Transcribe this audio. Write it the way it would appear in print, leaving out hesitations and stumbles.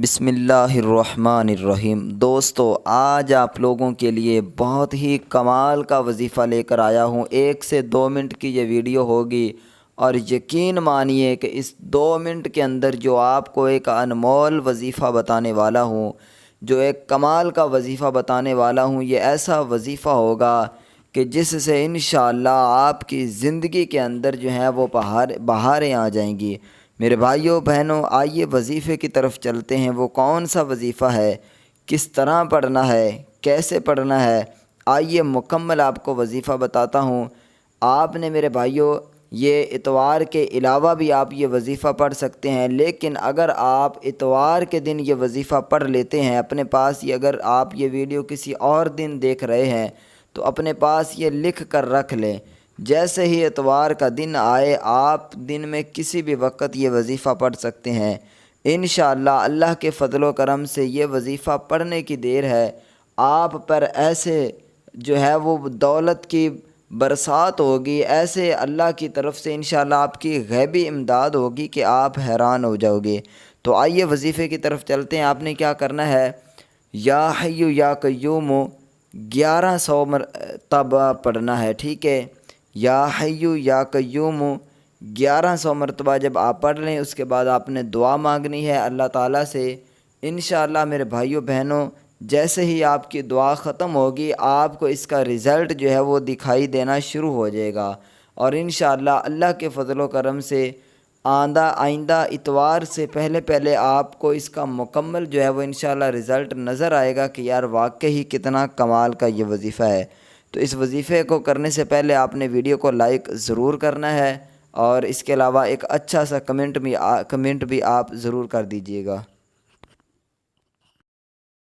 بسم اللہ الرحمن الرحیم۔ دوستو، آج آپ لوگوں کے لیے بہت ہی کمال کا وظیفہ لے کر آیا ہوں۔ 1 سے 2 منٹ کی یہ ویڈیو ہوگی اور یقین مانیے کہ اس 2 منٹ کے اندر جو آپ کو ایک انمول وظیفہ بتانے والا ہوں، جو ایک کمال کا وظیفہ بتانے والا ہوں، یہ ایسا وظیفہ ہوگا کہ جس سے انشاءاللہ آپ کی زندگی کے اندر جو ہے وہ بہاریں آ جائیں گی۔ میرے بھائیوں بہنوں، آئیے وظیفے کی طرف چلتے ہیں۔ وہ کون سا وظیفہ ہے، کس طرح پڑھنا ہے، کیسے پڑھنا ہے، آئیے مکمل آپ کو وظیفہ بتاتا ہوں۔ آپ نے میرے بھائیوں یہ اتوار کے علاوہ بھی آپ یہ وظیفہ پڑھ سکتے ہیں، لیکن اگر آپ اتوار کے دن یہ وظیفہ پڑھ لیتے ہیں اپنے پاس، یہ اگر آپ یہ ویڈیو کسی اور دن دیکھ رہے ہیں تو اپنے پاس یہ لکھ کر رکھ لیں۔ جیسے ہی اتوار کا دن آئے، آپ دن میں کسی بھی وقت یہ وظیفہ پڑھ سکتے ہیں۔ انشاءاللہ اللہ کے فضل و کرم سے یہ وظیفہ پڑھنے کی دیر ہے، آپ پر ایسے جو ہے وہ دولت کی برسات ہوگی، ایسے اللہ کی طرف سے انشاءاللہ آپ کی غیبی امداد ہوگی کہ آپ حیران ہو جاؤ گے۔ تو آئیے وظیفے کی طرف چلتے ہیں۔ آپ نے کیا کرنا ہے، یا حیو یا قیوم 1100 مرتبہ پڑھنا ہے، ٹھیک ہے۔ یا حیو یا قیوم 1100 مرتبہ جب آپ پڑھ لیں، اس کے بعد آپ نے دعا مانگنی ہے اللہ تعالیٰ سے۔ انشاءاللہ میرے بھائیوں بہنوں، جیسے ہی آپ کی دعا ختم ہوگی، آپ کو اس کا رزلٹ جو ہے وہ دکھائی دینا شروع ہو جائے گا، اور انشاءاللہ اللہ کے فضل و کرم سے آئندہ اتوار سے پہلے آپ کو اس کا مکمل جو ہے وہ انشاءاللہ رزلٹ نظر آئے گا کہ یار واقعی کتنا کمال کا یہ وظیفہ ہے۔ تو اس وظیفے کو کرنے سے پہلے آپ نے ویڈیو کو لائک ضرور کرنا ہے، اور اس کے علاوہ ایک اچھا سا کمنٹ بھی آپ ضرور کر دیجئے گا۔